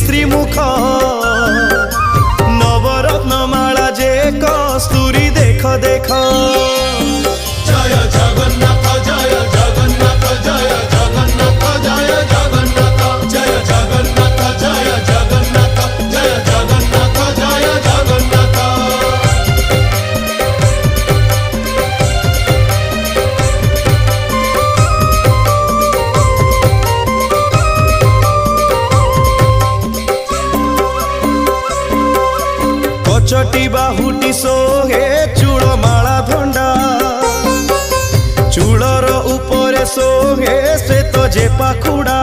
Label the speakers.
Speaker 1: श्री मुख नवरत्नमाला जे कस्तूरी देख देख।
Speaker 2: जय जगन्नाथ जय जगन्नाथ जय जगन्नाथ जय जगन्नाथ जय जगन्नाथ जय जगन्नाथ जय जगन्नाथ जय जगन्नाथ।
Speaker 1: कचटी बाहुटी सोहे चूड़माला धंडा चूड़र उपरे सोहे श्वेत जे पाखुड़ा।